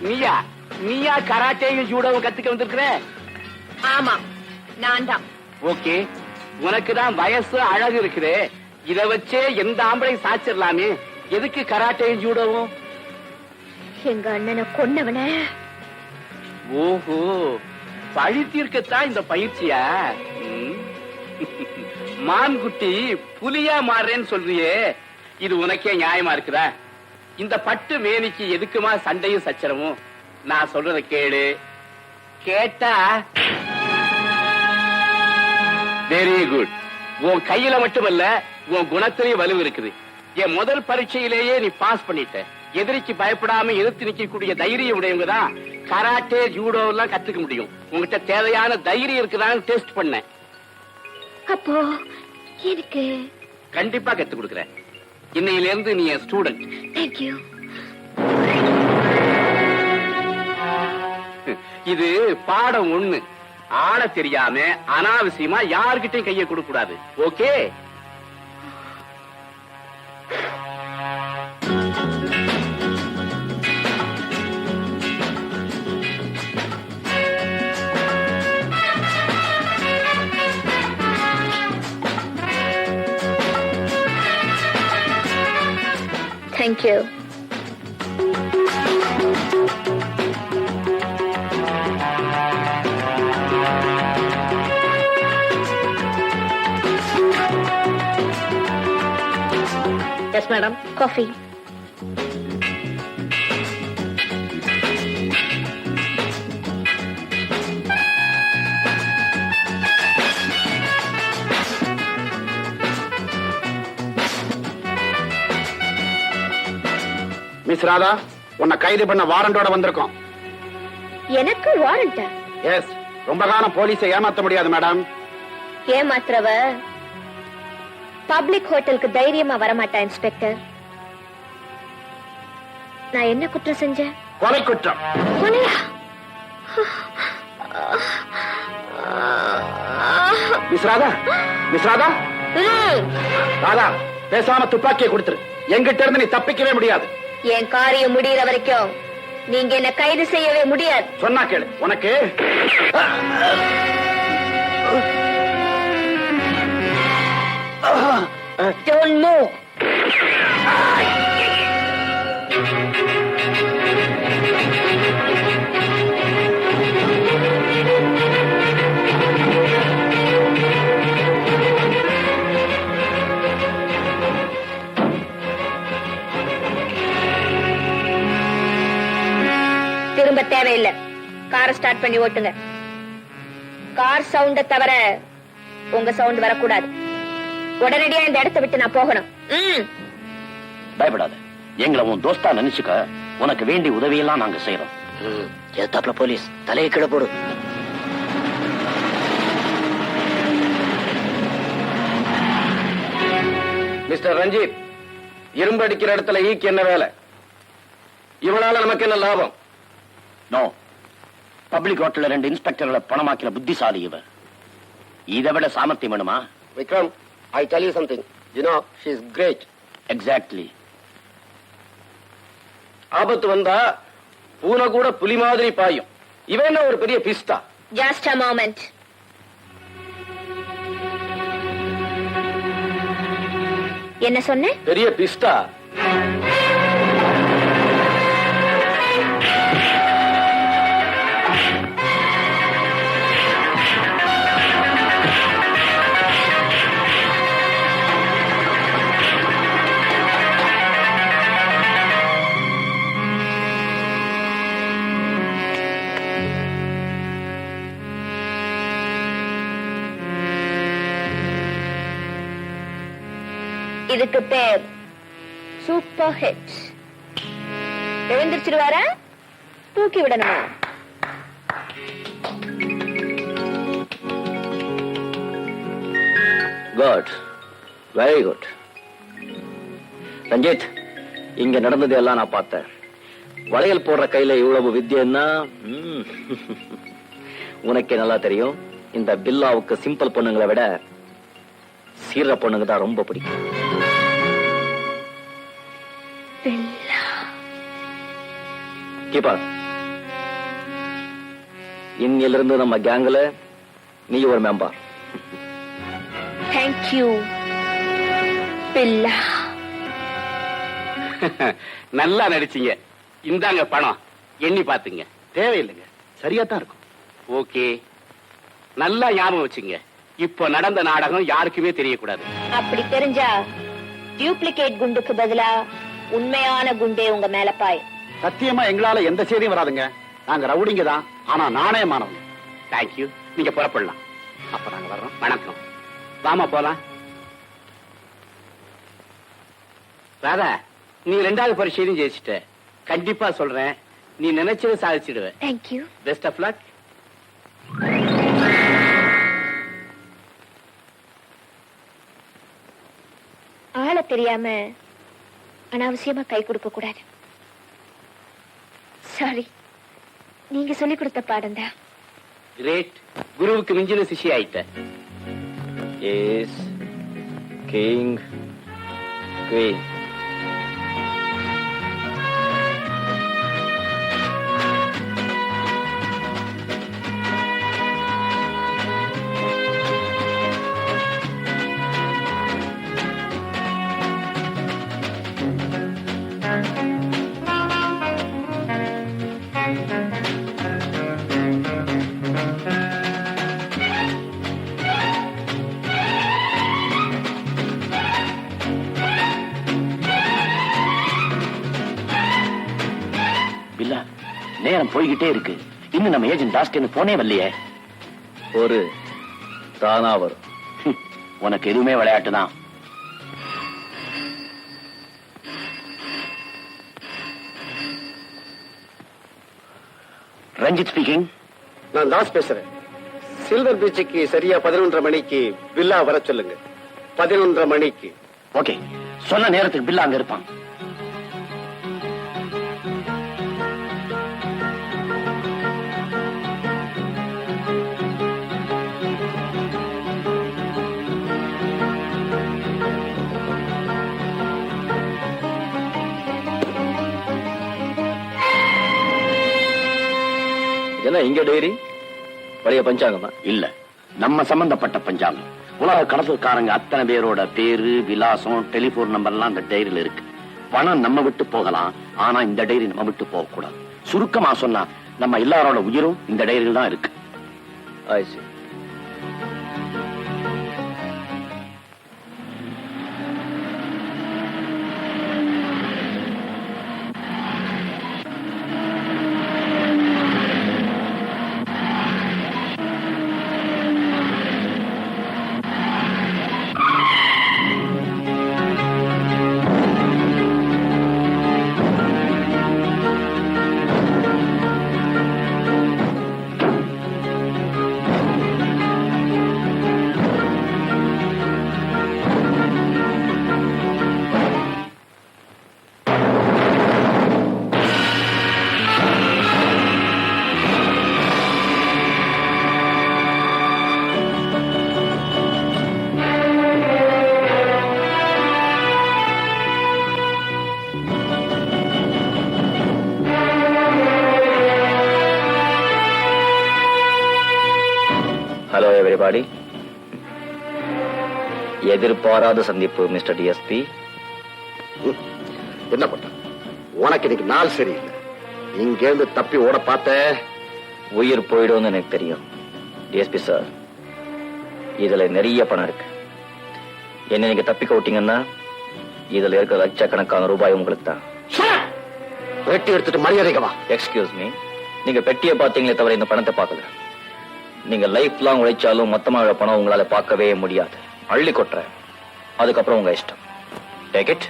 நீயா நீயா கராட்டேயும் ஜூடோவும் கத்துக்க வந்திருக்கிற? ஆமா, நான் தான். ஓகே, உனக்கு தான் வயசு அழகு இருக்குது, இத வச்சே எந்த ஆம்பளை சாச்சிடலாமே. எதுக்கு கராட்டேயும் ஜூடோவும்? எங்க அண்ணனை கொன்னவன. ஓஹோ, பழி தீர்க்கத்தான் இந்த பயிற்சியா? மான்குட்டி புலியா மாறுறேன்னு சொல்றியே, இது உனக்கே நியாயமா இருக்குதா? இந்த பட்டு மேனிக்கு எதுக்குமா சண்டையும் சச்சரவும்? நான் சொல்றத கேளு. கேட்டா வெரி குட். உன் கையில மட்டுமல்ல, உன் குணத்திலேயே வலு இருக்குது. என் முதல் பரீட்சையிலேயே நீ பாஸ் பண்ணிட்ட. எதிரிக்கு பயப்படாம எதிர்த்து நிக்கக்கூடிய தைரியம் உடையவங்க தான் கராட்டே ஜூடோ எல்லாம் கத்துக்க முடியும். உங்ககிட்ட தேவையான தைரியம் இருக்குதான்னு டெஸ்ட் பண்ணேன். அப்போ எனக்கு கண்டிப்பா கத்து கொடுக்கறேன். இன்னையில இருந்து நீ என் ஸ்டூடெண்ட். Thank you. இது பாடம் ஒண்ணு. ஆள தெரியாம அனாவசியமா யாருகிட்டையும் கையை கொடுக்க கூடாது. Okay? Thank you. Yes, madam. Coffee. Miss Radha, உன்னை கைது பண்ண வாரண்டோட வந்திருக்கோம். எனக்கு வாரண்டா? எஸ், ரொம்ப காலம் போலீஸை ஏமாத்த முடியாது மேடம். ஏமாத்துறவ பப்ளிக் ஹோட்டலுக்கு தைரியமா வரமாட்டா இன்ஸ்பெக்டர். நான் என்ன குற்றம் செஞ்சேன்? கொலை குற்றம். கொலையா? மிஸ் ராதா, மிஸ் ராதா, ராதா, பேசாம துப்பாக்கியை கொடுத்துரு. எங்கிட்ட இருந்து நீ தப்பிக்கவே முடியாது. என் காரியம் முடிகிற வரைக்கும் நீங்க என்ன கைது செய்யவே முடியாது. சொன்னா கேளு. உனக்கு Don't move. திரும்ப தேவையில்லை. காரை ஸ்டார்ட் பண்ணி ஓட்டுங்க. கார் சவுண்ட தவிர உங்க சவுண்ட் வரக்கூடாது. உடனடியா இந்த இடத்தை விட்டு நான் போகணும். பயப்படாத, எங்களை உன் தோஸ்தா நினைச்சுக்க. உனக்கு வேண்டிய உதவியெல்லாம் நாங்க செய்யறோம். எத்தாப்ல போலீஸ், தலையை கீழே போடு. மிஸ்டர் ரஞ்சித், இரும்பு அடிக்கிற இடத்துல ஈக்கு என்ன வேலை? இவனால நமக்கு என்ன லாபம்? நோ, பப்ளிக் ஹோட்டல்ல 2 இன்ஸ்பெக்டர்களை பணமாக்கின புத்திசாலி இவ. இதை விட சாமர்த்தியம் வேணுமா? Vikram, I tell you something. You know, she is great. Exactly. ஆபத்து வந்தா பூனை கூட புலி மாதிரி பாயும். இவன் என்ன ஒரு பெரிய பிஸ்தா? Just a moment. என்ன சொன்ன? பெரிய பிஸ்தா. இதுக்கு பேர் சூப்பர் ஹிட். எழுந்திருச்சிருவாரா? தூக்கி விடணுமா? Good, very good. ரஞ்சித், இங்க நடந்தது எல்லாம் நான் பார்த்தேன். வளையல் போடுற கையில இவ்வளவு வித்தியன்னா உனக்கே நல்லா தெரியும். இந்த பில்லாவுக்கு சிம்பிள் பொண்ணுங்களை விட சீர பொண்ணுங்க தான் ரொம்ப பிடிக்கும். கீப்பா, இன்னிலிருந்து நம்ம கேங்ல நீ ஒரு மெம்பர். தேங்க்யூ பில்லா. நல்லா நடிச்சீங்க. இந்தாங்க பணம், எண்ணி பாத்துங்க. தேவையில்லைங்க, சரியா தான் இருக்கும். ஓகே, நல்லா ஞாபகம் வச்சுங்க. இப்போ நடந்த நாடகம் யாருக்குமே தெரியக்கூடாது. அப்படி தெரிஞ்சா டியூப்ளிகேட் குண்டுக்கு பதிலா உண்மையான குண்டே உங்க மேல பாய். சத்தியமா எங்களால எந்த செய்தியும் வராதுங்க. நாங்க ரவுடிங்க தான், ஆனா நாணயமானவங்க. தேங்க்யூ, நீங்க புறப்படலாம். அப்ப நாங்க வர்றோம். வணக்கம். வாமா போலாம். ராதா, நீ 2வது பரீட்சையிலும் ஜெயிச்சிட்ட. கண்டிப்பா சொல்றேன், நீ நினைச்சதை சாதிச்சிடுவ. தேங்க்யூ. Best of luck. ஆள தெரியாம அனாவசியமா கை கொடுக்க கூடாது. சாரி, நீங்க சொல்லி கொடுத்த பாடம் தான். கிரேட், குருவுக்கு மிஞ்சின சிஷி ஆயிட்ட. S king queen. பில்லா, நேரம் போய்கிட்டே இருக்கு. இன்னும் நம்ம ஏஜென்ட் டாஸ்க்கு போனே வரலையே. ஒரு தானா வரும். உனக்கு எதுவுமே விளையாட்டு தான். ரஞ்சித் ஸ்பீக்கிங். நான் தாஸ் பேசுறேன். சில்வர் பீச்சுக்கு சரியா 11:30 மணிக்கு வில்லா வர சொல்லுங்க. 11:30 மணிக்கு. ஓகே, சொன்ன நேரத்துக்கு பில்லா அங்க இருப்பான். என்ன இங்க டைரி? பழைய பஞ்சாங்கமா? இல்ல, நம்ம சம்பந்தப்பட்ட பஞ்சாங்கம். உலக கடத்தல்காரங்க அத்தனை பேரோட பேரு, விலாசம், டெலிபோன் நம்பர்லாம் அந்த டைரியில இருக்கு. பணம் நம்ம விட்டு போகலாம், ஆனா இந்த டைரி நம்ம விட்டு போக கூடாது. சுருக்கமா சொன்னா நம்ம எல்லாரோட உயிரும் இந்த டைரியில் தான் இருக்கு. I see. ஹலோ எவரிபாடி. எதிர்பாராத சந்திப்பு மிஸ்டர் டிஎஸ்பி. என்ன பண்ண, உனக்கு இன்னைக்கு நாள் சரியில்லை. இங்க இருந்து தப்பி ஓட பார்த்த உயிர் போயிடும்னு எனக்கு தெரியும். டிஎஸ்பி சார், இதுல நிறைய பணம் இருக்கு. என்ன நீங்க தப்பிக்க விட்டீங்கன்னா இதுல இருக்க லட்சக்கணக்கான ரூபாய் உங்களுக்கு தான். வெட்டி எடுத்துட்டு மரியாதைக்கு வா. எக்ஸ்கியூஸ் மீ, நீங்க பெட்டியை பார்த்தீங்களே தவிர இந்த பணத்தை பார்க்கல. நீங்க லைஃப் லாங் உழைச்சாலும் மொத்தமா பணம் உங்களால பார்க்கவே முடியாது. அள்ளி கொட்டுறேன், அதுக்கப்புறம் உங்க இஷ்டம். Take it.